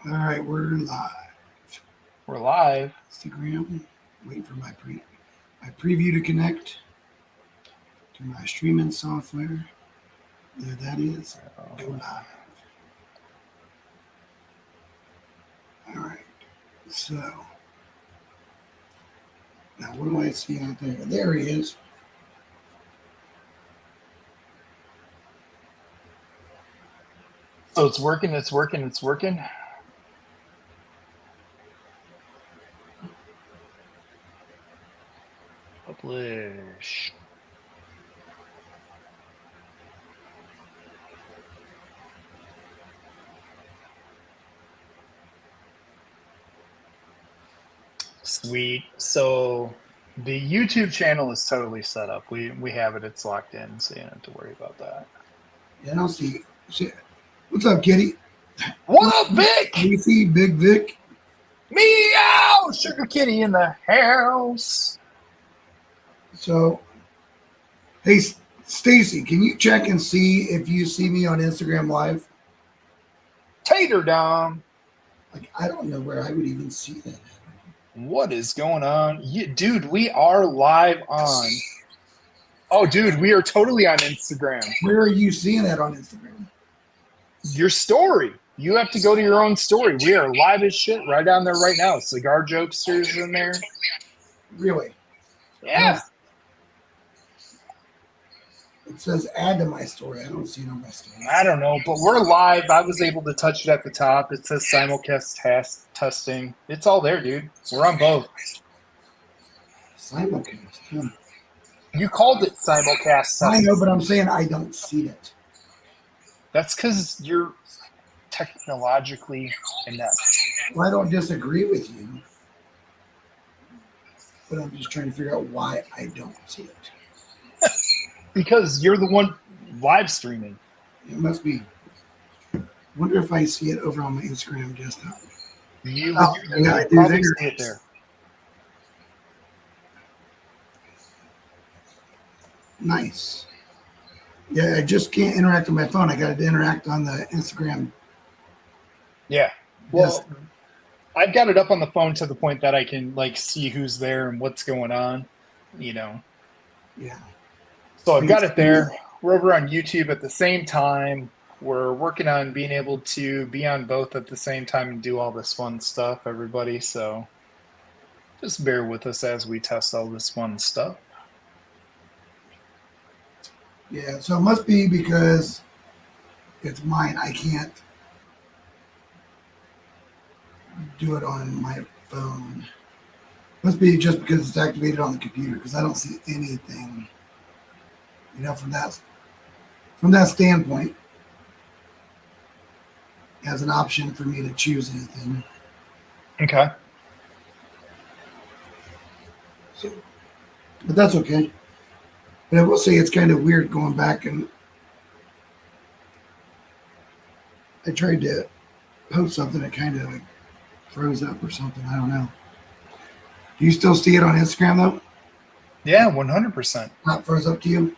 All right, we're live. We're live. Instagram. Waiting for my preview to connect to my streaming software. There that is. Go live. All right. So now what do I see out there? There he is. So it's working. Publish. Sweet. So the YouTube channel is totally set up. We have it. It's locked in, so you don't have to worry about that. Yeah, I don't see. What's up, Kitty? What up, Vic? You see Big Vic? Meow! Sugar Kitty in the house. So, hey, Stacy, can you check and see if you see me on Instagram Live? Tater Dom. Like, I don't know where I would even see that. What is going on? Dude, we are live on. Oh, dude, we are totally on Instagram. Where are you seeing that on Instagram? Your story. You have to go to your own story. We are live as shit right down there right now. Cigar Jokesters in there. Really? Yeah. It says add to my story. I don't see it on my story. I don't know, but we're live. I was able to touch it at the top. It says simulcast testing. It's all there, dude. We're on both. Simulcast. Huh. You called it simulcast testing. I know, but I'm saying I don't see it. That's because you're technologically inept. Well, I don't disagree with you, but I'm just trying to figure out why I don't see it. Because you're the one live streaming. It must be. Wonder if I see it over on my Instagram desktop. You yeah, I do probably see it there. Nice. Yeah, I just can't interact with my phone. I got to interact on the Instagram. Yeah. Well, I've got it up on the phone to the point that I can like see who's there and what's going on, you know. Yeah. So I've got it there. We're over on YouTube at the same time. We're working on being able to be on both at the same time and do all this fun stuff, everybody. So just bear with us as we test all this fun stuff. Yeah, so it must be because it's mine. I can't do it on my phone. Must be just because it's activated on the computer, because I don't see anything. You know, from that standpoint, as an option for me to choose anything. Okay. So, but that's okay. But I will say it's kind of weird going back, and I tried to post something that kind of like froze up or something. I don't know. Do you still see it on Instagram though? Yeah, 100%. Not froze up to you?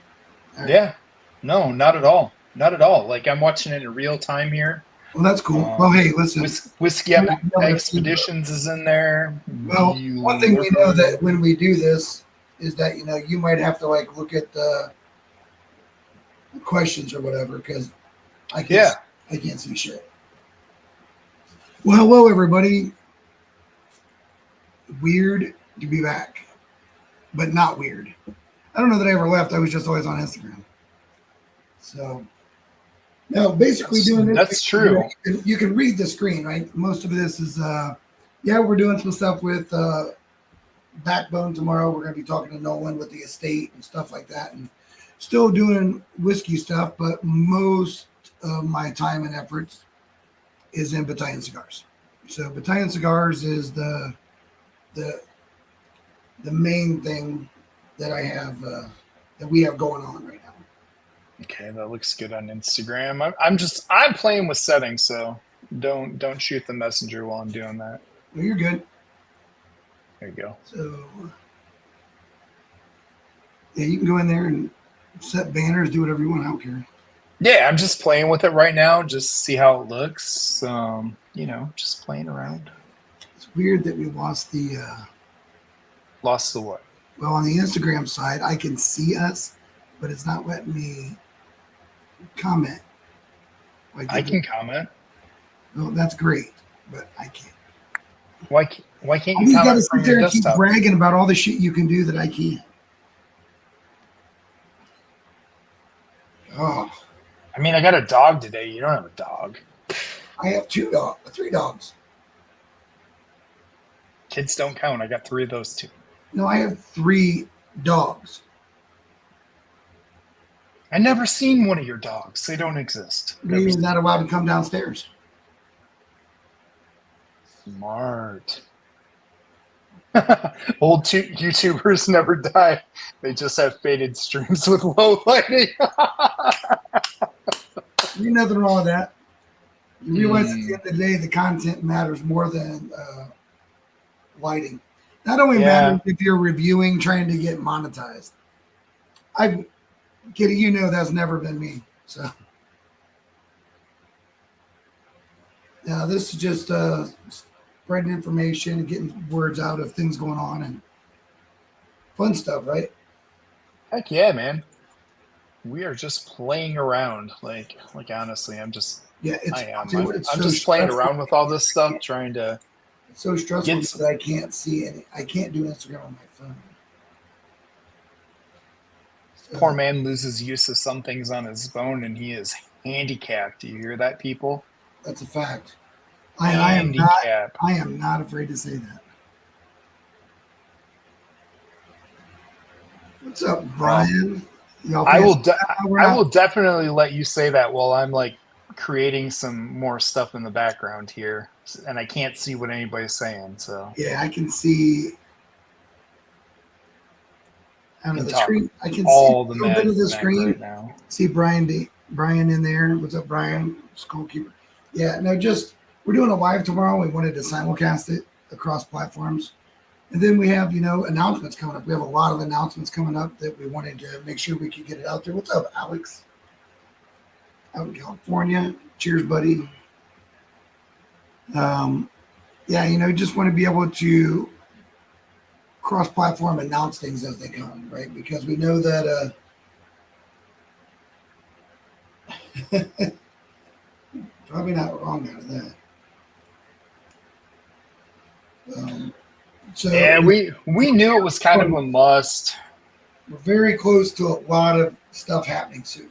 Right. Yeah. No, not at all. Not at all. Like I'm watching it in real time here. Well, that's cool. Well, hey, listen. Whiskey Expeditions is in there. Well, one thing we know that when we do this is that, you know, you might have to like look at the questions or whatever, because I can't see shit. Well, hello everybody. Weird to be back, but not weird. I don't know that I ever left. I was just always on Instagram. So now basically doing this. That's true. You can read the screen, right? Most of this is we're doing some stuff with Backbone tomorrow. We're going to be talking to Nolan with the estate and stuff like that, and still doing whiskey stuff, but most of my time and efforts is in Battalion Cigars. So Battalion Cigars is the main thing that I have that we have going on right now. Okay, that looks good on Instagram. I'm playing with settings, so don't shoot the messenger while I'm doing that. Well, you're good. There you go. So yeah, you can go in there and set banners, do whatever you want. I don't care. Yeah, I'm just playing with it right now, just to see how it looks. Just playing around. It's weird that we lost the. Lost the what? Well, on the Instagram side, I can see us, but it's not letting me comment. I can comment. Well, that's great, but I can't. Why can't you You got to comment from sit your there and keep desktop? bragging about all the shit you can do that I can't. Oh, I mean, I got a dog today. You don't have a dog. I have 3 dogs. Kids don't count. I got 3 of those too. No, I have 3 dogs. I never seen one of your dogs. They don't exist. You're not allowed to come downstairs. Smart. Old YouTubers never die. They just have faded streams with low lighting. There's nothing wrong with that. You realize at the end of the day, the content matters more than lighting. Not only matters if you're reviewing, trying to get monetized. Kitty, that's never been me. So, yeah, this is just spreading information and getting words out of things going on and fun stuff, right? Heck yeah, man. We are just playing around. Like honestly, I'm just playing around with all this stuff, trying to. It's so stressful that I can't see any. I can't do Instagram on my phone. So, poor man loses use of some things on his phone, and he is handicapped. Do you hear that, people? That's a fact. I am not afraid to say that. What's up, Brian? I will definitely let you say that while I'm like creating some more stuff in the background here, and I can't see what anybody's saying. So yeah, I can see. I don't know the screen. I can all see the a little bit of the screen right now. See Brian in there. What's up, Brian? Skullkeeper. Yeah, no, we're doing a live tomorrow. We wanted to simulcast it across platforms. And then we have, announcements coming up. We have a lot of announcements coming up that we wanted to make sure we could get it out there. What's up, Alex? Out in California. Cheers, buddy. Just want to be able to cross-platform announce things as they come, right? Because we know that probably not wrong out of that. We knew it was kind of a must. We're very close to a lot of stuff happening soon.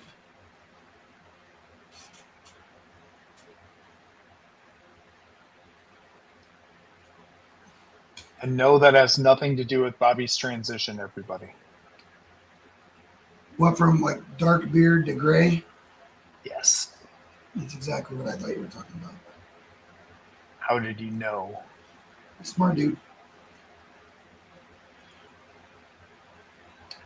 And no, that has nothing to do with Bobby's transition, everybody. What, from like dark beard to gray? Yes. That's exactly what I thought you were talking about. How did you know? Smart dude.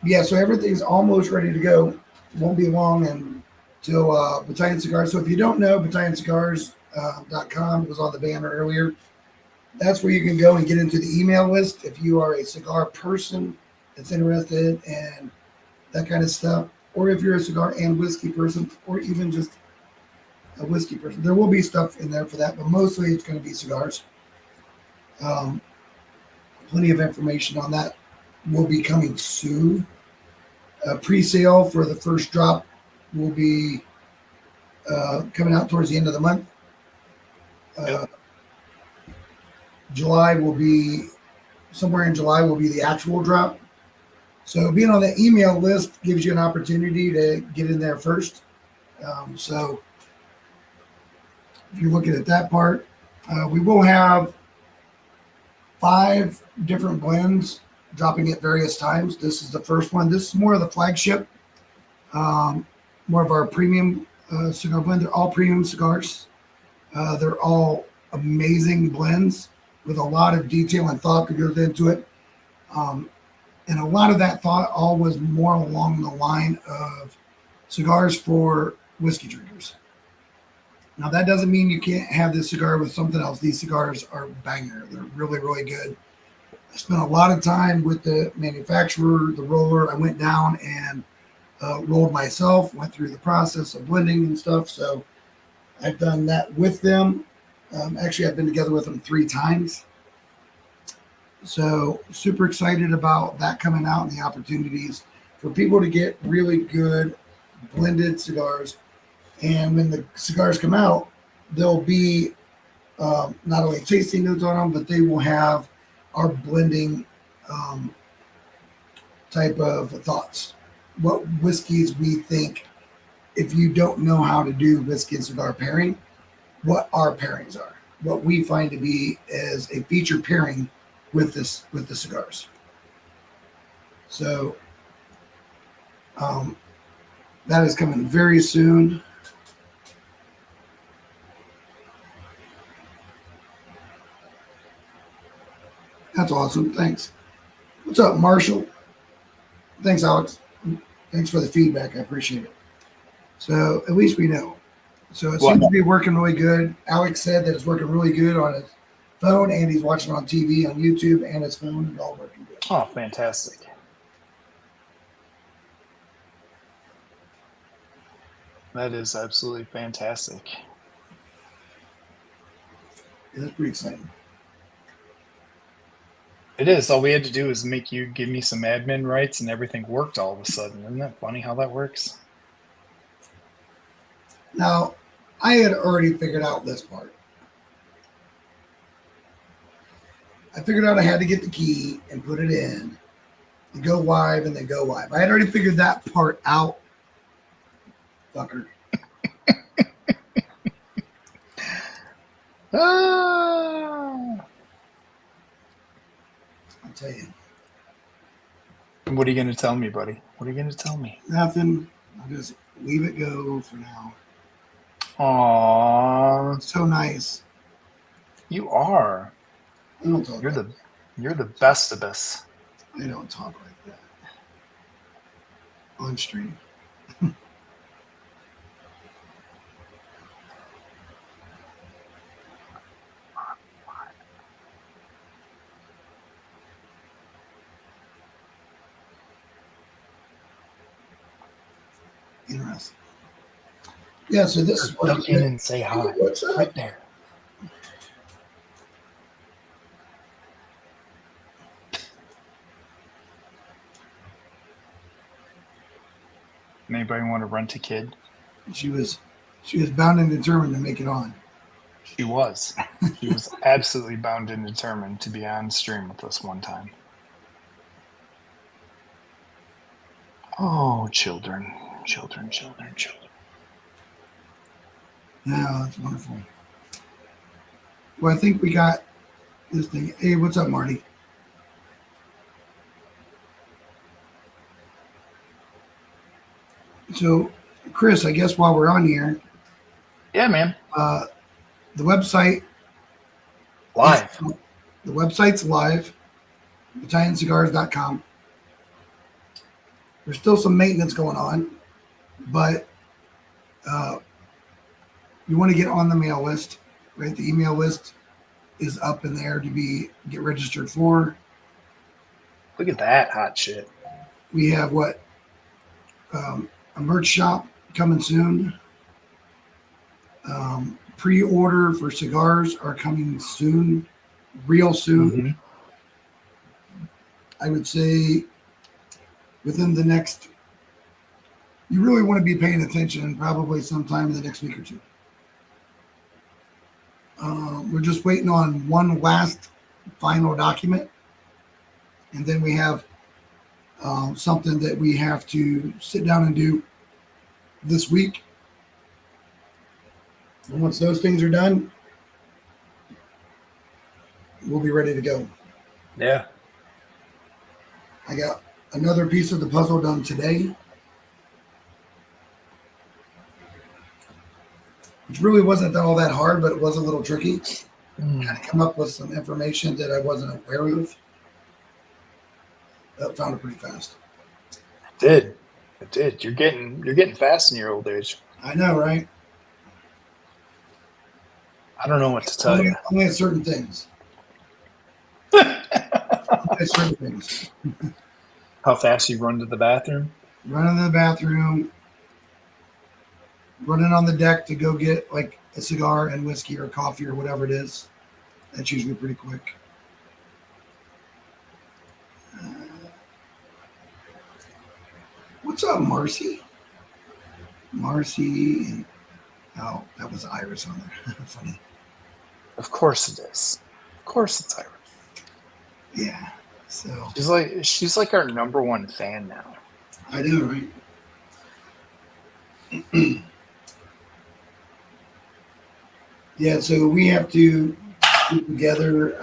Yeah, so everything's almost ready to go. Won't be long until Battalion Cigars. So if you don't know, BattalionCigars.com, it was on the banner earlier. That's where you can go and get into the email list if you are a cigar person that's interested in that kind of stuff, or if you're a cigar and whiskey person, or even just a whiskey person. There will be stuff in there for that, but mostly it's going to be cigars. Plenty of information on that will be coming soon. Pre-sale for the first drop will be coming out towards the end of the month. July will be somewhere in July will be the actual drop. So being on the email list gives you an opportunity to get in there first. So if you're looking at that part, we will have 5 different blends dropping at various times. This is the first one. This is more of the flagship, more of our premium cigar blend. They're all premium cigars. They're all amazing blends with a lot of detail and thought that goes into it. And a lot of that thought all was more along the line of cigars for whiskey drinkers. Now, that doesn't mean you can't have this cigar with something else. These cigars are banger. They're really, really good. I spent a lot of time with the manufacturer, the roller. I went down and rolled myself, went through the process of blending and stuff. So I've done that with them. Actually, I've been together with them 3 times. So super excited about that coming out and the opportunities for people to get really good blended cigars. And when the cigars come out, there'll be not only tasting notes on them, but they will have our blending type of thoughts. What whiskeys we think, if you don't know how to do whiskey and cigar pairing, what our pairings are, what we find to be as a feature pairing with the cigars. So that is coming very soon. That's awesome. Thanks. What's up, Marshall? Thanks, Alex. Thanks for the feedback. I appreciate it. So at least we know. So it seems to be working really good. Alex said that it's working really good on his phone, and he's watching on TV, on YouTube, and his phone, and all working good. Oh, fantastic. That is absolutely fantastic. Yeah, that's pretty exciting. It is. All we had to do is make you give me some admin rights, and everything worked all of a sudden. Isn't that funny how that works? Now, I had already figured out this part. I figured out I had to get the key and put it in, and go live, and then go live. I had already figured that part out. Fucker. Ah. I'll tell you. What are you going to tell me, buddy? What are you going to tell me? Nothing. I'll just leave it go for now. Aww. So nice. You are. I don't talk You're the best of us. I don't talk like that. On stream. Interesting. Yeah, so this is Duck in and say hi. What's up? Right there. Anybody want to rent a kid? She was bound and determined to make it on. She was. She was absolutely bound and determined to be on stream with us one time. Oh, children. Children. Yeah, that's wonderful. Well, I think we got this thing. Hey, what's up, Marty? So, Chris, I guess while we're on here, Yeah, man. the website Live. The website's live. BattalionCigars.com. There's still some maintenance going on, but you want to get on the mail list, right? The email list is up in there to get registered for. Look at that hot shit. We have a merch shop coming soon. Pre-order for cigars are coming soon, real soon. Mm-hmm. I would say within the next, you really want to be paying attention probably sometime in the next week or two. We're just waiting on one last final document. And then we have something that we have to sit down and do this week. And once those things are done, we'll be ready to go. Yeah. I got another piece of the puzzle done today, which really wasn't all that hard, but it was a little tricky. I had to come up with some information that I wasn't aware of. I found it pretty fast. It did. You're getting fast in your old age. I know, right? I don't know what to tell you. Only at certain things. At certain things. How fast you run to the bathroom? running to the bathroom, running on the deck to go get like a cigar and whiskey or coffee or whatever it is. That's usually pretty quick. What's up, Marcy? Marcy and oh, that was Iris on there. Funny. Of course it is. Of course it's Iris. Yeah. So she's like our number one fan now. I know, right? Yeah, so we have to get together.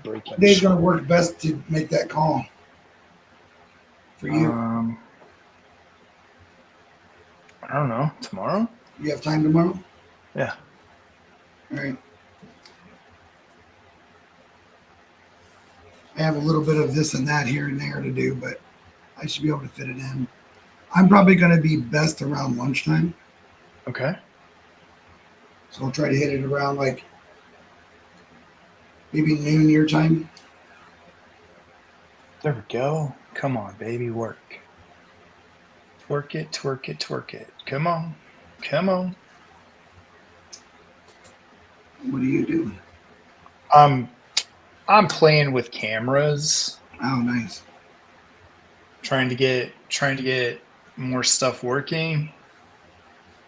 What day's going to work best to make that call for you? I don't know. Tomorrow? You have time tomorrow? Yeah. All right. I have a little bit of this and that here and there to do, but I should be able to fit it in. I'm probably going to be best around lunchtime. Okay. So I'll try to hit it around like maybe noon your time. There we go. Come on, baby, work. Twerk it, twerk it, twerk it. Come on. Come on. What are you doing? I'm playing with cameras. Oh, nice. Trying to get more stuff working.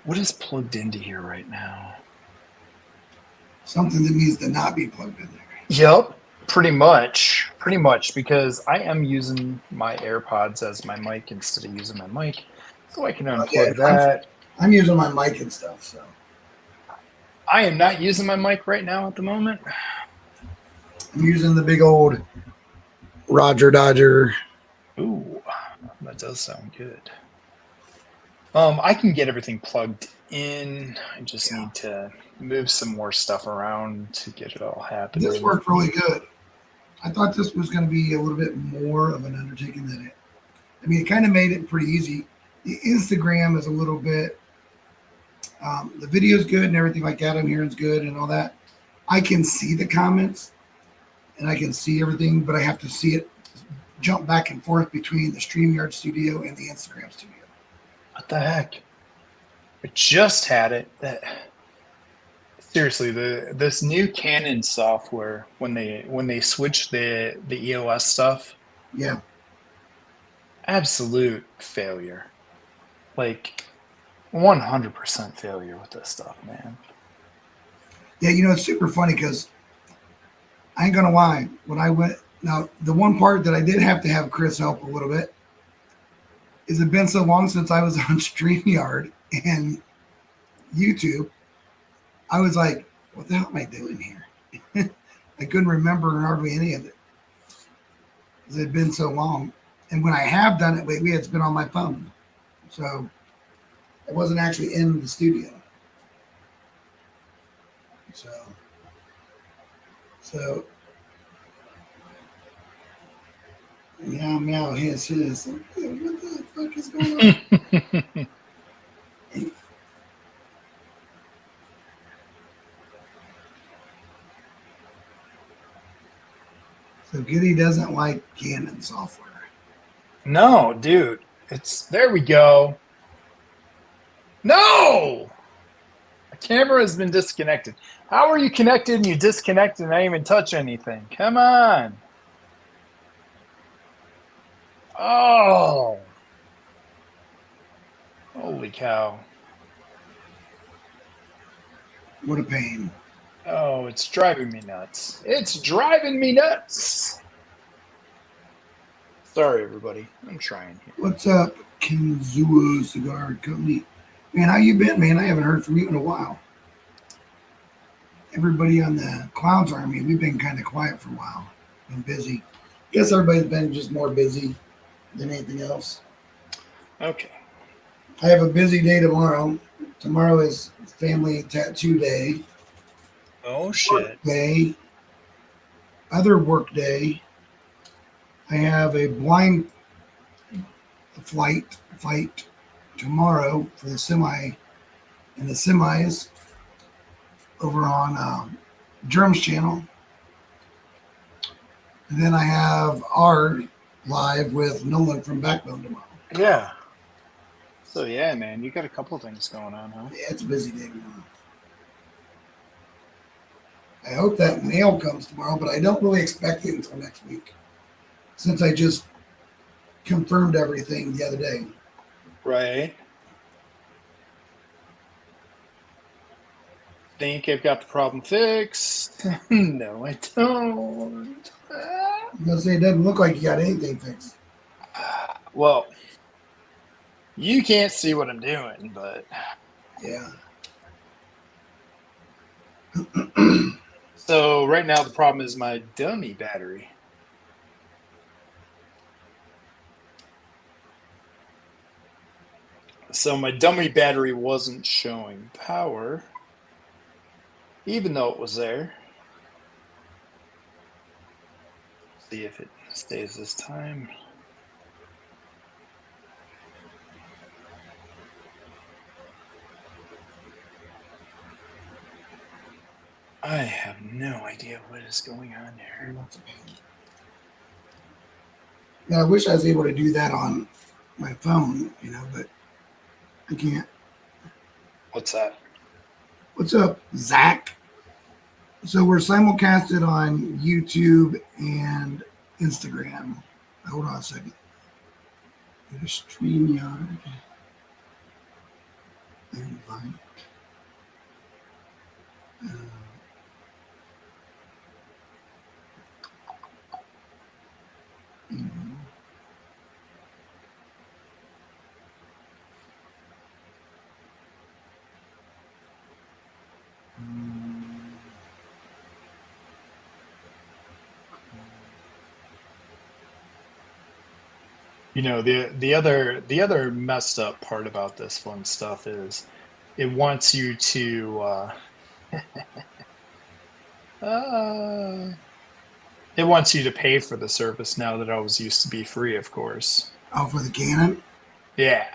What is plugged into here right now? Something that needs to not be plugged in there. Yep, pretty much, because I am using my AirPods as my mic instead of using my mic, so I can unplug that. I'm using my mic and stuff, so. I am not using my mic right now at the moment. I'm using the big old Roger Dodger. Ooh, that does sound good. I can get everything plugged in. I just need to move some more stuff around to get it all happening. This worked really good. I thought this was going to be a little bit more of an undertaking than it. I mean, it kind of made it pretty easy. The Instagram is a little bit. The video is good and everything like that. I'm hearing is good and all that. I can see the comments and I can see everything, but I have to see it jump back and forth between the StreamYard studio and the Instagram studio. What the heck? I just had it. Seriously, this new Canon software when they switch the EOS stuff. Yeah. Absolute failure. Like 100% failure with this stuff, man. Yeah, it's super funny because I ain't gonna lie. When I went now, the one part that I did have to have Chris help a little bit is it been so long since I was on StreamYard and YouTube. I was like, what the hell am I doing here? I couldn't remember hardly any of it because it had been so long. And when I have done it lately, it's been on my phone. So I wasn't actually in the studio. So meow, meow, hiss, hiss. What the fuck is going on? So Giddy doesn't like Canon software. No, dude. There we go. No! The camera has been disconnected. How are you connected and you disconnected and I didn't even touch anything? Come on. Oh. Holy cow. What a pain. Oh, it's driving me nuts. It's driving me nuts. Sorry, everybody. I'm trying here. What's up, Kinzua Cigar Company? Man, how you been, man? I haven't heard from you in a while. Everybody on the Clouds Army, we've been kind of quiet for a while. Been busy. Guess everybody's been just more busy than anything else. Okay. I have a busy day tomorrow. Tomorrow is family tattoo day. Oh, shit. Work day. Other work day. I have a blind fight tomorrow for the semi and the semis over on Germ's channel. And then I have our live with Nolan from Backbone tomorrow. Yeah. So yeah, man, you got a couple things going on, huh? Yeah, it's a busy day tomorrow. I hope that mail comes tomorrow, but I don't really expect it until next week, since I just confirmed everything the other day. Right. Think I've got the problem fixed? No, I don't. I'm gonna say it doesn't look like you got anything fixed. Well, you can't see what I'm doing, but Yeah. so right now the problem is my dummy battery. So my dummy battery wasn't showing power, even though it was there. See if it stays this time. I have no idea what is going on here. Yeah, I wish I was able to do that on my phone, but I can't. What's that? What's up, Zach? So we're simulcasted on YouTube and Instagram. Hold on a second. Go to StreamYard. Invite. Email. You know, the other messed up part about this fun stuff is it wants you to it wants you to pay for the service now that it always used to be free, of course. Oh, for the Canon? Yeah.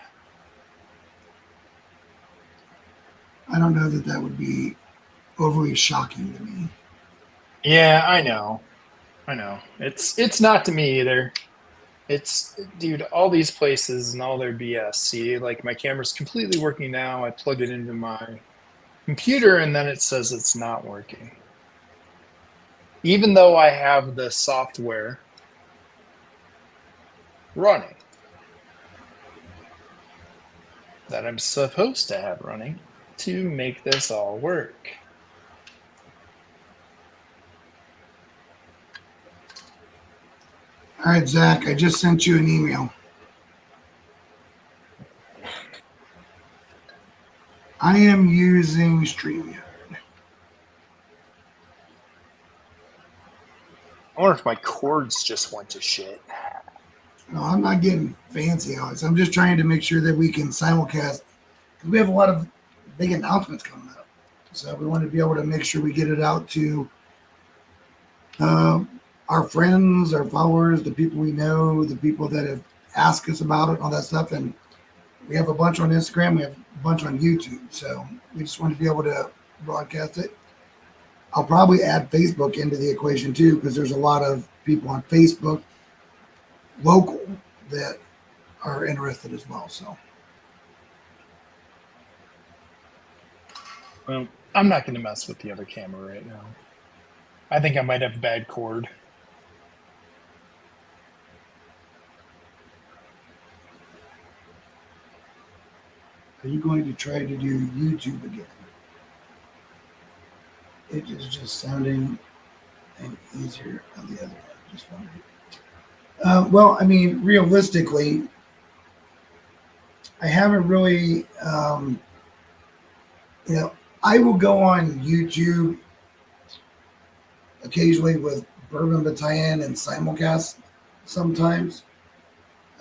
I don't know that would be overly shocking to me. Yeah, I know. It's not to me either. It's, dude, all these places and all their BS. See, like my camera's completely working now. I plug it into my computer and then it says it's not working. Even though I have the software running that I'm supposed to have running to make this all work. All right, Zach, I just sent you an email. I am using StreamYard. I wonder if my cords just went to shit. No, I'm not getting fancy on this. I'm just trying to make sure that we can simulcast. We have a lot of big announcements coming up. So we want to be able to make sure we get it out to our friends, our followers, the people we know, the people that have asked us about it, all that stuff. And we have a bunch on Instagram. We have a bunch on YouTube. So we just want to be able to broadcast it. I'll probably add Facebook into the equation too, because there's a lot of people on Facebook, local, that are interested as well. So, Well, I'm not going to mess with the other camera right now. I think I might have a bad cord. are you going to try to do YouTube again? It is just sounding and easier on the other end. Just wondering. Well, I mean, realistically, I haven't really, I will go on YouTube occasionally with Bourbon Battalion and simulcast sometimes.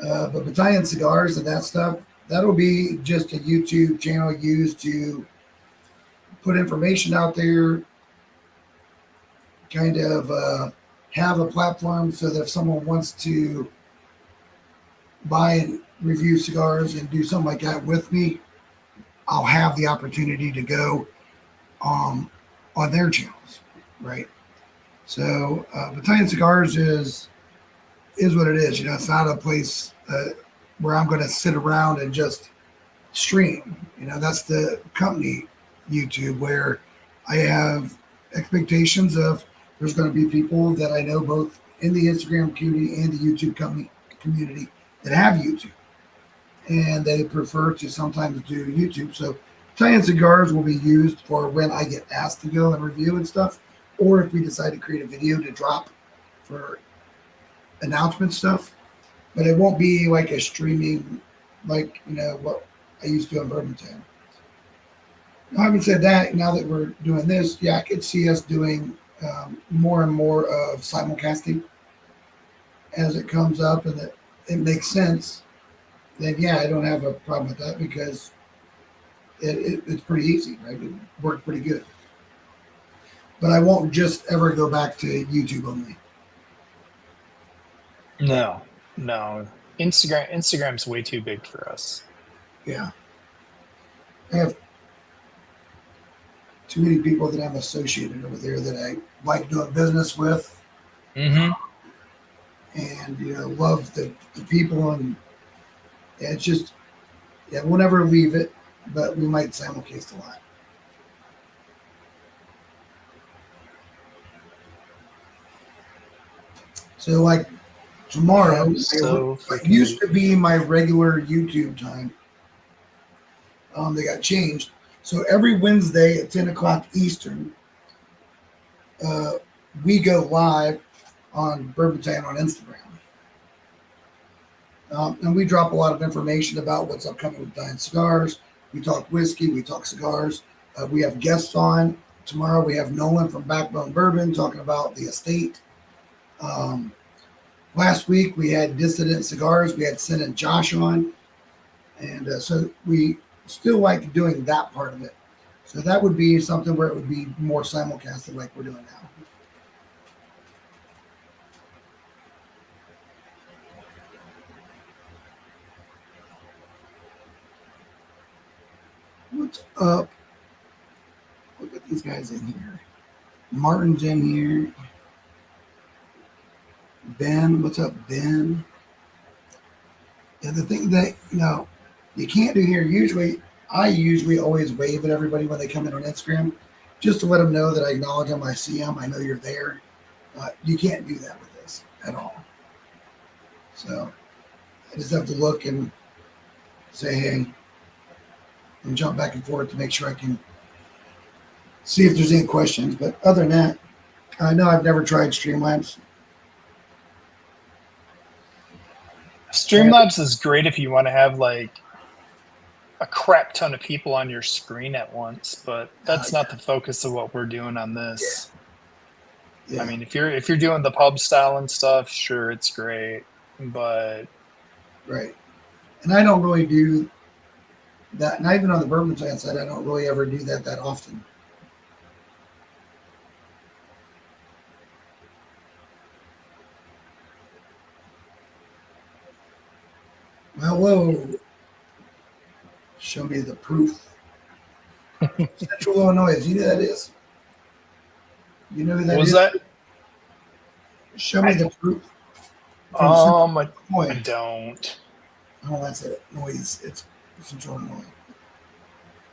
But Battalion cigars and that stuff, that'll be just a YouTube channel used to put information out there, kind of have a platform so that if someone wants to buy and review cigars and do something like that with me, I'll have the opportunity to go on their channels, right? So Battalion Cigars is is what it is. It's not a place where I'm going to sit around and just stream. That's the company YouTube, where I have expectations of there's going to be people that I know both in the Instagram community and the YouTube company community that have YouTube, and they prefer to sometimes do YouTube. So Italian cigars will be used for when I get asked to go and review and stuff, or if we decide to create a video to drop for announcement stuff. But it won't be like a streaming, like what I used to do in Birmingham. Now, having said that, now that we're doing this, yeah, I could see us doing more and more of simulcasting as it comes up, and it makes sense. Then yeah, I don't have a problem with that, because it's pretty easy, right? It worked pretty good. But I won't just ever go back to YouTube only. No. Instagram's way too big for us. Yeah. I have too many people that I'm associated over there that I like doing business with. Mm-hmm. And, love the people. And it's just, we'll never leave it, but we might simulcast a lot. So, like tomorrow, it used to be my regular YouTube time. They got changed. So every Wednesday at 10 o'clock Eastern, we go live on Birmingham on Instagram. And we drop a lot of information about what's upcoming with Dying Cigars. We talk whiskey, we talk cigars. We have guests on. Tomorrow we have Nolan from Backbone Bourbon talking about the estate. Last week we had Dissident Cigars. We had Sin and Josh on. And so we still like doing that part of it. So that would be something where it would be more simulcasted like we're doing now. What's up? Look at these guys in here. Martin's in here. Ben, what's up, Ben? And the thing that, you can't do here, I usually always wave at everybody when they come in on Instagram, just to let them know that I acknowledge them, I see them, I know you're there. You can't do that with this at all. So I just have to look and say, hey, and jump back and forth to make sure I can see if there's any questions. But other than that, I know I've never tried Streamlabs. Streamlabs is great if you want to have like a crap ton of people on your screen at once, but that's not the focus of what we're doing on this. Yeah. I mean, if you're doing the pub style and stuff, sure, it's great, but right. And I don't really do that. Not even on the bourbon side, I don't really ever do that often. Hello. Show me the proof. Central Illinois. You know who that is? You know who that is? What was that? Show me the proof. I don't. Oh, that's it. Noise. It's Central Illinois.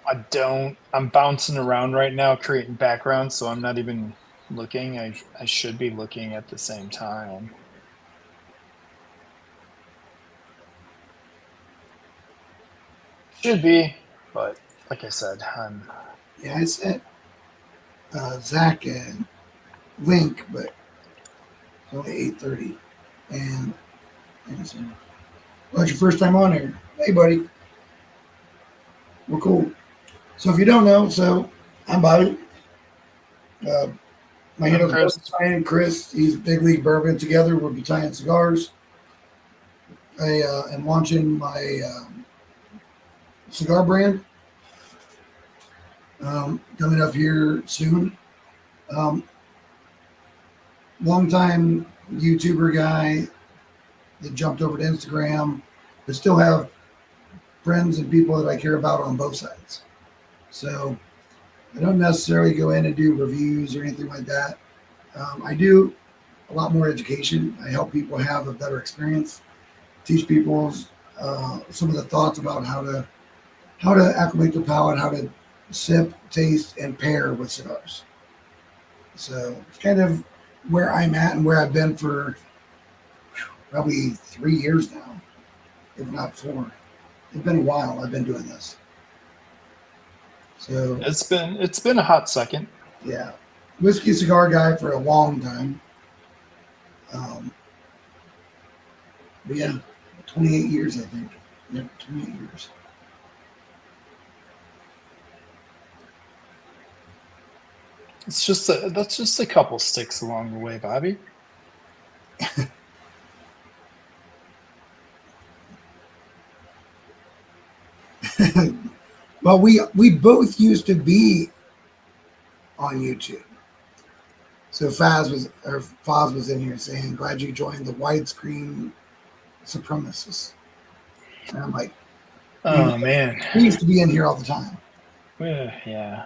I don't. I'm bouncing around right now, creating background, so I'm not even looking. I should be looking at the same time. Should be, but like I said, Yeah, I said Zach and Link, but it's only 8:30. And well, it's your first time on here. Hey, buddy. We're cool. So if you don't know, I'm Bobby. My head of Chris. He's Big League Bourbon. Together we're Battalion Cigars. I am launching my cigar brand coming up here soon. Long-time YouTuber guy that jumped over to Instagram, but still have friends and people that I care about on both sides. So I don't necessarily go in and do reviews or anything like that. I do a lot more education. I help people have a better experience, teach people some of the thoughts about how to acclimate the palate, how to sip, taste, and pair with cigars. So it's kind of where I'm at and where I've been for probably 3 years now, if not 4. It's been a while. I've been doing this. So It's been a hot second. yeah, whiskey cigar guy for a long time. But yeah, 28 years I think. Yep, 28 years. That's just a couple sticks along the way, Bobby. Well, we both used to be on YouTube. So Foz was in here saying, "Glad you joined the widescreen supremacists." And I'm like, Oh man, we used to be in here all the time. yeah.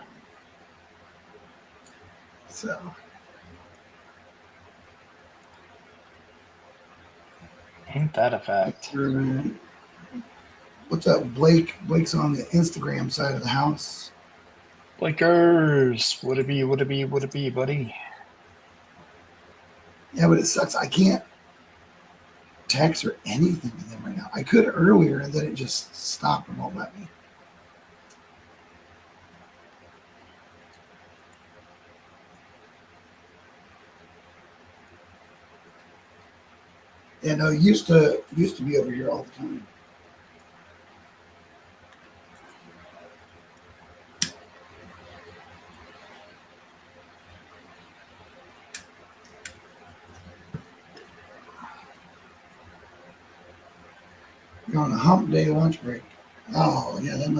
So Ain't that a fact? what's up, Blake? Blake's on the Instagram side of the house. Blakers, would it be, buddy? Yeah, but it sucks. I can't text or anything to them right now. I could earlier, and then it just stopped and won't let me. Yeah, no, used to be over here all the time. You're on a hump day lunch break. Oh yeah, that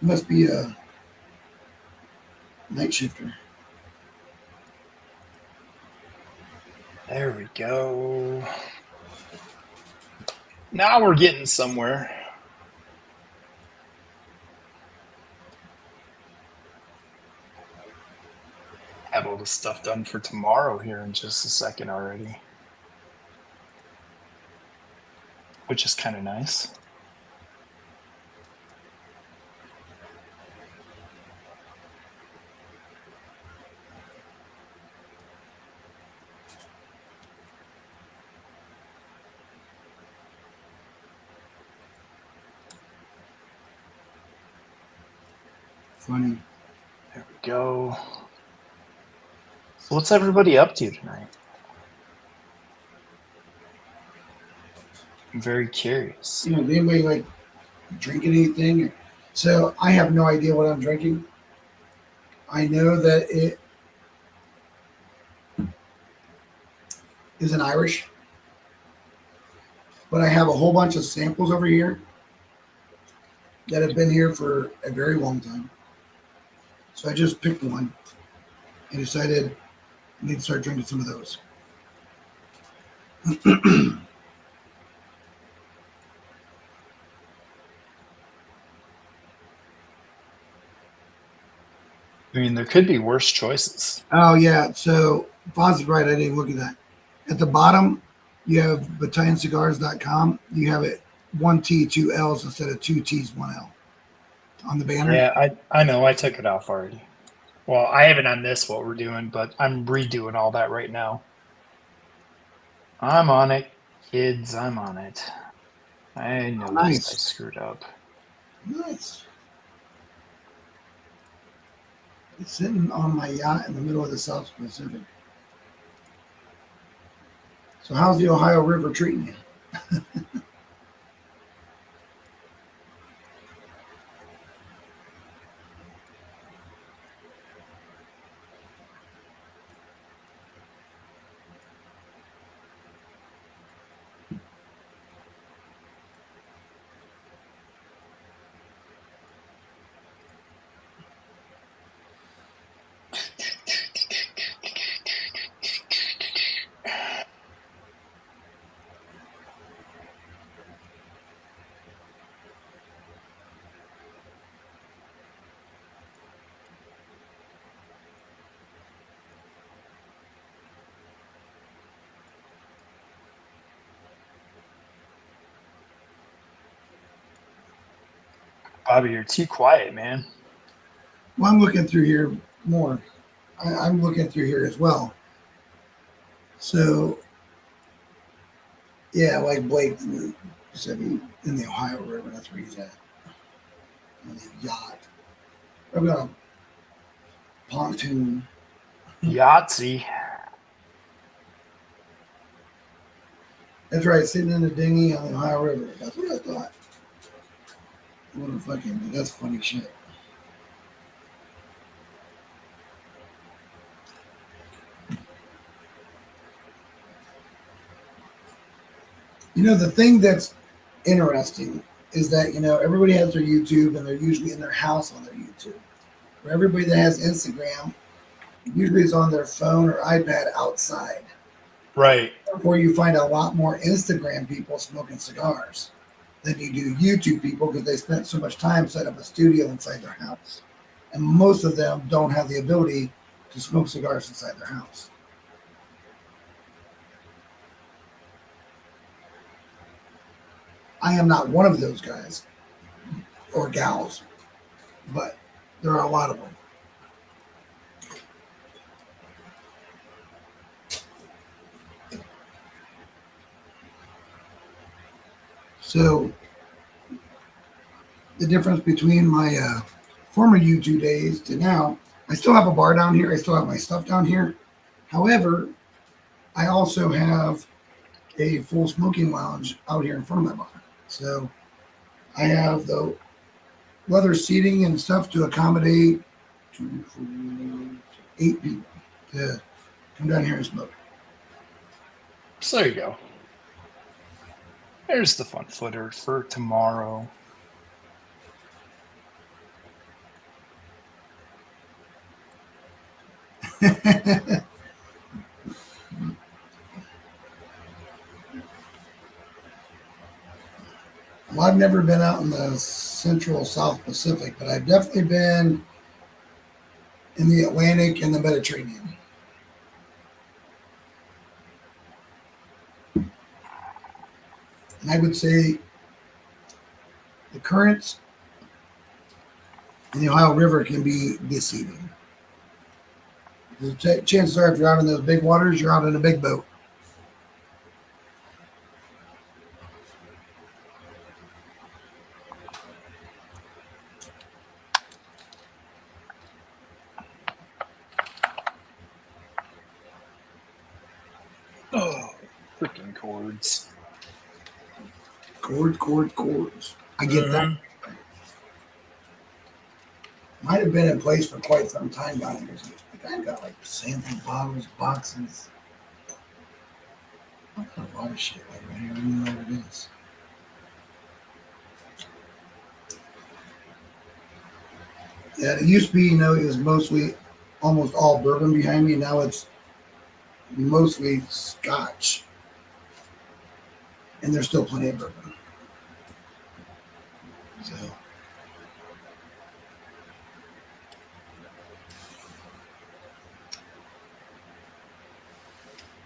must be a night shifter. There we go. Now we're getting somewhere. Have all the stuff done for tomorrow here in just a second already, which is kind of nice. Funny. There we go. So what's everybody up to tonight? I'm very curious. You know, did anybody like drinking anything? So I have no idea what I'm drinking. I know that it is an Irish, but I have a whole bunch of samples over here that have been here for a very long time. So I just picked one and decided I need to start drinking some of those. I mean, there could be worse choices. Oh yeah, so Foz is right. I didn't look at that. At the bottom, you have battalioncigars.com. You have it 1 T, 2 L's instead of 2 T's, 1 L on the banner. Yeah, I know. I took it off already. Well, I haven't on this what we're doing, but I'm redoing all that right now. I'm on it, kids. I'm on it. I noticed nice. I screwed up. Nice. It's sitting on my yacht in the middle of the South Pacific. So how's the Ohio River treating you? Bobby, you're too quiet, man. Well, I'm looking through here more. I'm looking through here as well. So, yeah, like Blake said, in the Ohio River. That's where he's at. On the yacht. I've got a pontoon. Yahtzee. That's right, sitting in a dinghy on the Ohio River. That's what I thought. What a fucking, that's funny shit. You know, the thing that's interesting is that, you know, everybody has their YouTube and they're usually in their house on their YouTube. For everybody that has Instagram, usually is on their phone or iPad outside. Right. Therefore, you find a lot more Instagram people smoking cigars than you do YouTube people because they spent so much time setting up a studio inside their house. And most of them don't have the ability to smoke cigars inside their house. I am not one of those guys or gals, but there are a lot of them. So the difference between my former YouTube days to now, I still have a bar down here. I still have my stuff down here. However, I also have a full smoking lounge out here in front of my bar. So I have the leather seating and stuff to accommodate 2, 4, 8 people to come down here and smoke. So there you go. There's the fun footer for tomorrow. Well, I've never been out in the Central South Pacific, but I've definitely been in the Atlantic and the Mediterranean. And I would say the currents in the Ohio River can be deceiving. The chances are, if you're out in those big waters, you're out in a big boat. Oh, freaking cords. Cords. I get that. Might have been in place for quite some time down here. I've got like sample bottles, boxes. I've got a lot of shit like right here. I don't even know what it is. Yeah, it used to be, you know, it was mostly almost all bourbon behind me. Now it's mostly Scotch. And there's still plenty of bourbon. So.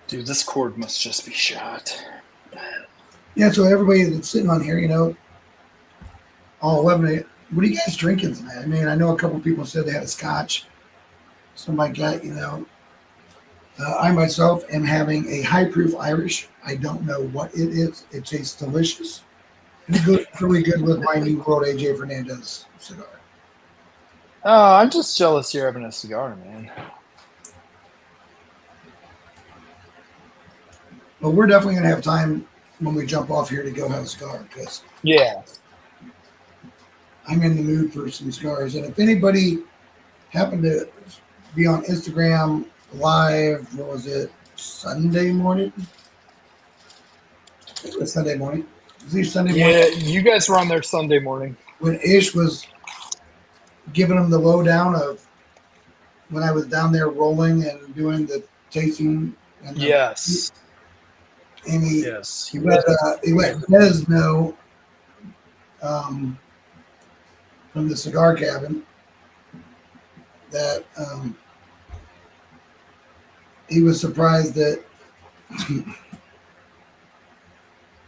Dude, this cord must just be shot. Yeah, so everybody that's sitting on here, you know, all 11 of you, what are you guys drinking tonight? I mean, I know a couple of people said they had a Scotch. Something like that, you know. I myself am having a high proof Irish. I don't know what it is. It tastes delicious. It's good, really good with my New World AJ Fernandez cigar. Oh, I'm just jealous you're having a cigar, man. But we're definitely going to have time when we jump off here to go have a cigar because Yeah. I'm in the mood for some cigars. And if anybody happened to be on Instagram Live, what was it, Sunday morning? It was Sunday morning. Was it Sunday morning? Yeah, you guys were on there Sunday morning. When Ish was giving them the lowdown of when I was down there rolling and doing the tasting. And Yes. And he Yes. let Des know from the cigar cabin that he was surprised that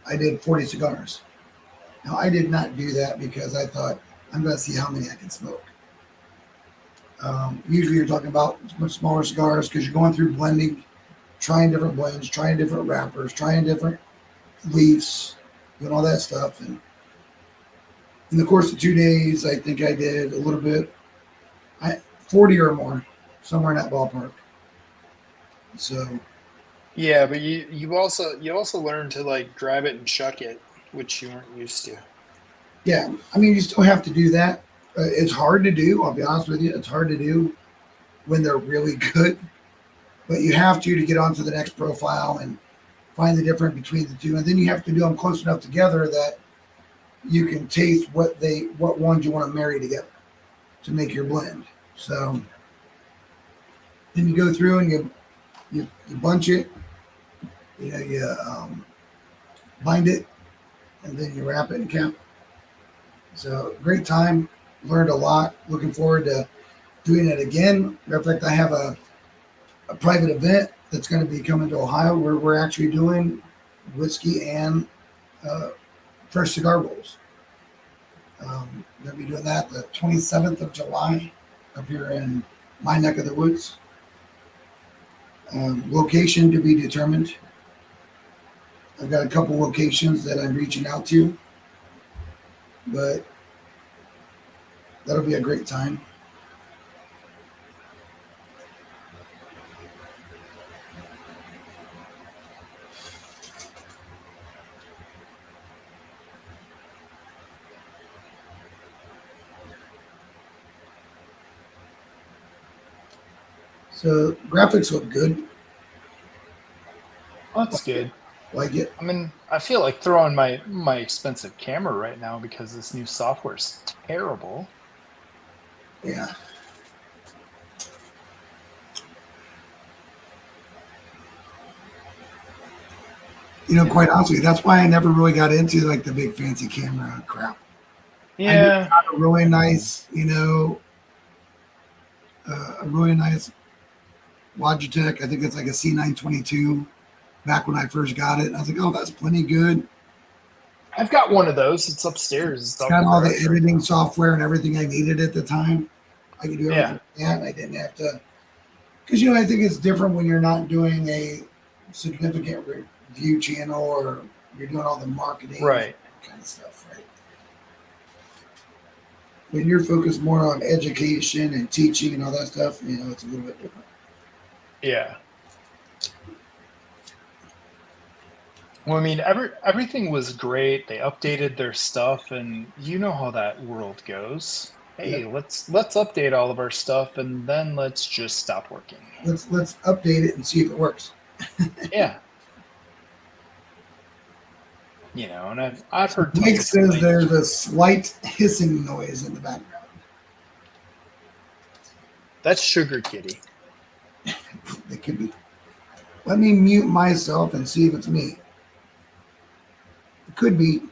I did 40 cigars. Now, I did not do that because I thought I'm going to see how many I can smoke. Usually you're talking about much smaller cigars because you're going through blending, trying different blends, trying different wrappers, trying different leaves, doing all that stuff. And in the course of 2 days, I think I did a little bit, 40 or more, somewhere in that ballpark. So Yeah, but you also learn to like grab it and chuck it, which you weren't used to. yeah, I mean, you still have to do that. It's hard to do. I'll be honest with you. It's hard to do when they're really good, but you have to get onto the next profile and find the difference between the two, and then you have to do them close enough together that you can taste what ones you want to marry together to make your blend. So then you go through and you bunch it, you bind it, and then you wrap it and cap. So great time, learned a lot. Looking forward to doing it again. Matter of fact, I have a private event that's going to be coming to Ohio where we're actually doing whiskey and uh, fresh cigar rolls. Going to be doing that the 27th of July up here in my neck of the woods. Location to be determined. I've got a couple locations that I'm reaching out to, but that'll be a great time. So graphics look good. That's good. Like it. I mean, I feel like throwing my expensive camera right now because this new software's terrible. Yeah. Quite honestly, that's why I never really got into like the big fancy camera crap. I Yeah. got a really nice, a really nice Logitech. I think it's like a C922 back when I first got it. I was like, oh, that's plenty good. I've got one of those. It's upstairs. It's It's got in the all the garage editing software and everything I needed at the time. I could do everything Yeah. like that. And I didn't have to, because I think it's different when you're not doing a significant review channel or you're doing all the marketing Right. kind of stuff, right? When you're focused more on education and teaching and all that stuff, it's a little bit different. Yeah. Well, I mean, everything was great. They updated their stuff, and you know how that world goes. Hey, Yep. let's update all of our stuff, and then let's just stop working. Let's update it and see if it works. Yeah. And I've heard tons Mike of says complaints. there's a slight hissing noise in the background. That's Sugar Kitty. It could be. Let me mute myself and see if it's me. It could be.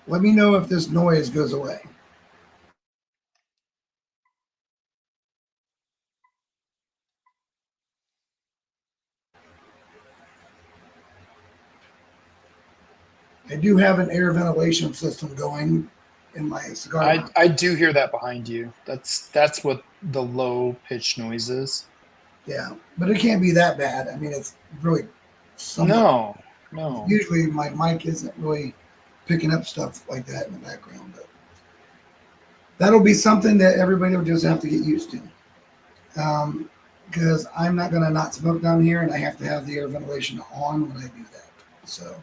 Let me know if this noise goes away. I do have an air ventilation system going in my cigar lounge. I do hear that behind you. That's what the low pitch noise is. Yeah, but it can't be that bad. I mean, it's really somewhat. No. Usually my mic isn't really picking up stuff like that in the background, but that'll be something that everybody will just have to get used to. Because I'm not going to not smoke down here, and I have to have the air ventilation on when I do that. So,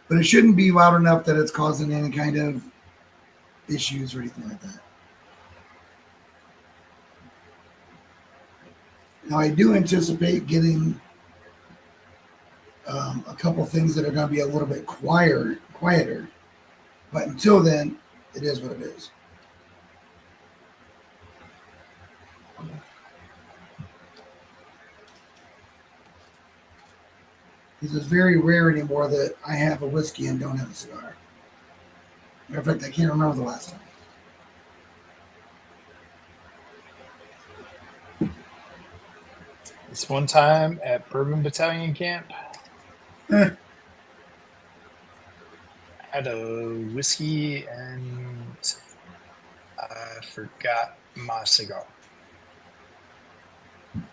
but it shouldn't be loud enough that it's causing any kind of issues or anything like that. Now, I do anticipate getting a couple things that are going to be a little bit quieter. But until then, it is what it is. Because it's very rare anymore that I have a whiskey and don't have a cigar. Matter of fact, I can't remember the last time. This one time at Bourbon Battalion Camp, Eh, I had a whiskey and I forgot my cigar.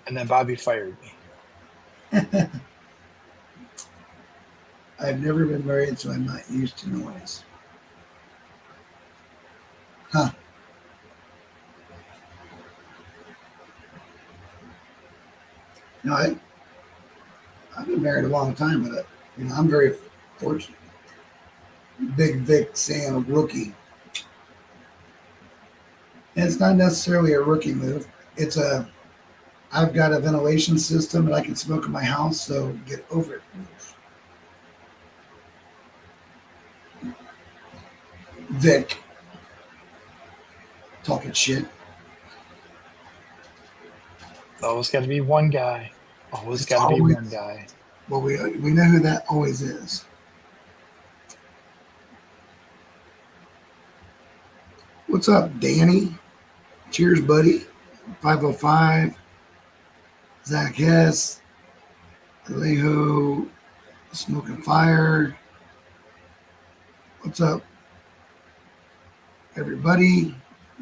And then Bobby fired me. I've never been married, so I'm not used to noise. Huh. You know, I've been married a long time, but I'm very fortunate. Big Vic saying a rookie. And it's not necessarily a rookie move. I've got a ventilation system and I can smoke in my house, so get over it. Vic. Talking shit. Always got to be one guy. Always got to be one guy. Well, we know who that always is. What's up, Danny? Cheers, buddy. 505. Zach Hess. Alejo. Smoking Fire. What's up, everybody?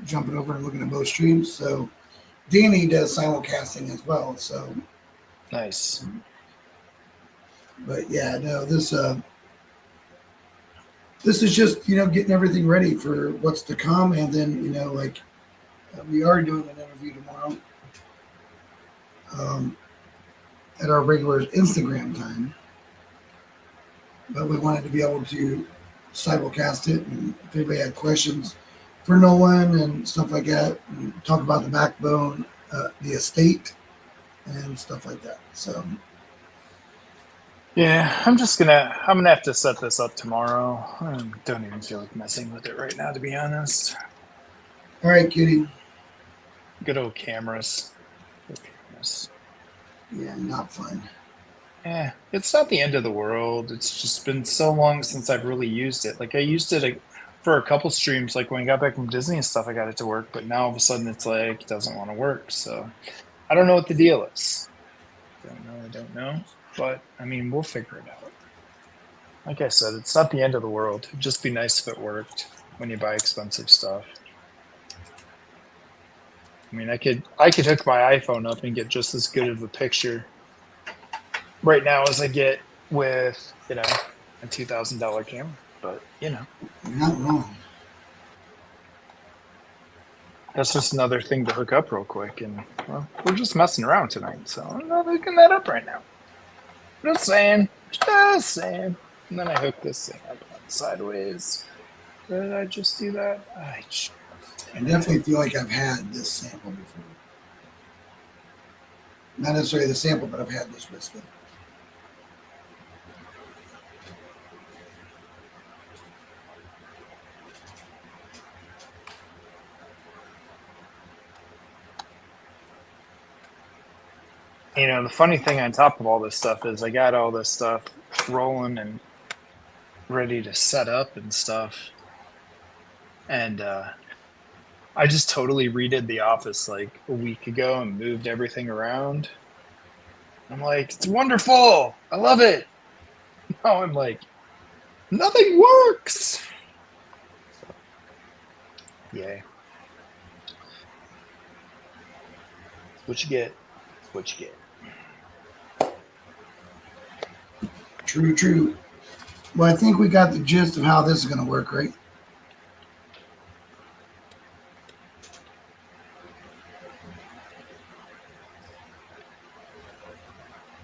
Jumping over and looking at both streams. So, Danny does simulcasting as well. So, nice. But yeah, no, this is just getting everything ready for what's to come, and then we are doing an interview tomorrow at our regular Instagram time, but we wanted to be able to simulcast it, and if anybody had questions for Nolan and stuff like that, and talk about the backbone, the estate, and stuff like that. So. Yeah, I'm gonna have to set this up tomorrow. I don't even feel like messing with it right now, to be honest. All right, Kitty. Good old cameras. Yeah, not fun. Yeah, it's not the end of the world. It's just been so long since I've really used it. Like I used it for a couple streams, like when I got back from Disney and stuff, I got it to work. But now all of a sudden it's like it doesn't want to work. So I don't know what the deal is. I don't know. But, I mean, we'll figure it out. Like I said, it's not the end of the world. It'd just be nice if it worked when you buy expensive stuff. I mean, I could hook my iPhone up and get just as good of a picture right now as I get with, a $2,000 camera. But, You're not wrong. That's just another thing to hook up real quick. And, well, we're just messing around tonight. So I'm not hooking that up right now. Just saying. And then I hook this thing up sideways. Did I just do that? I definitely feel like I've had this sample before. Not necessarily the sample, but I've had this whiskey. The funny thing on top of all this stuff is I got all this stuff rolling and ready to set up and stuff. And I just totally redid the office like a week ago and moved everything around. I'm like, it's wonderful. I love it. Now I'm like, nothing works. So, yay. What you get. What you get. True. Well, I think we got the gist of how this is going to work, right?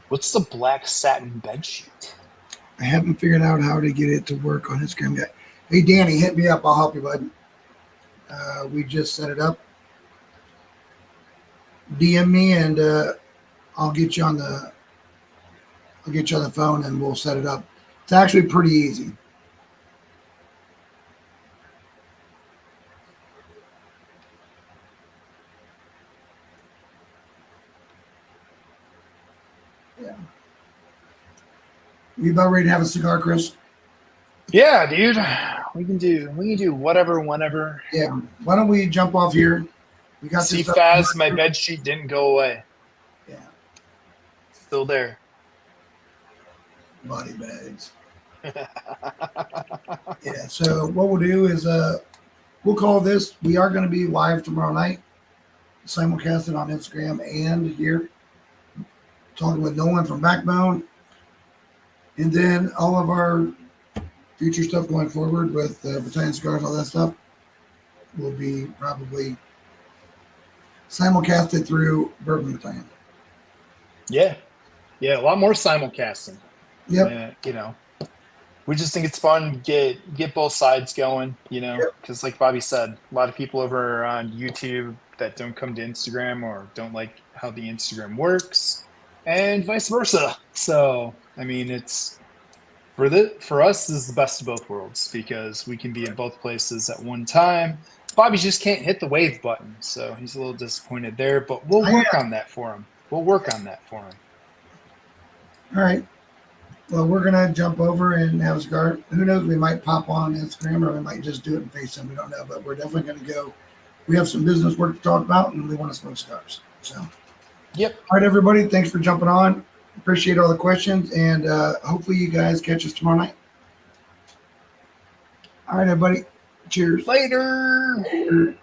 What's the black satin bedsheet? I haven't figured out how to get it to work on Instagram yet. Hey, Danny, hit me up. I'll help you, bud. We just set it up. DM me and I'll get you on the phone and we'll set it up. It's actually pretty easy. Yeah. You about ready to have a cigar, Chris? Yeah, dude. We can do whatever, whenever. Yeah. Why don't we jump off here? We got See, Faz, my bed sheet didn't go away. Yeah. Still there. Body bags. Yeah. So what we'll do is we'll call this. We are going to be live tomorrow night, simulcasted on Instagram and here, talking with Nolan from Backbone, and then all of our future stuff going forward with Battalion Cigars, all that stuff will be probably simulcasted through Bourbon Battalion. Yeah. Yeah, a lot more simulcasting. Yep. You know, we just think it's fun to get both sides going, you know, because like Bobby said, a lot of people over on YouTube that don't come to Instagram or don't like how the Instagram works, and vice versa. So, I mean, it's for us, this is the best of both worlds because we can be in both places at one time. Bobby just can't hit the wave button, so he's a little disappointed there, but we'll work on that for him. We'll work on that for him. All right. Well, we're going to jump over and have a cigar. Who knows? We might pop on Instagram or we might just do it in FaceTime. We don't know, but we're definitely going to go. We have some business work to talk about and we want to smoke cigars. So, yep. All right, everybody. Thanks for jumping on. Appreciate all the questions. And hopefully you guys catch us tomorrow night. All right, everybody. Cheers. Later.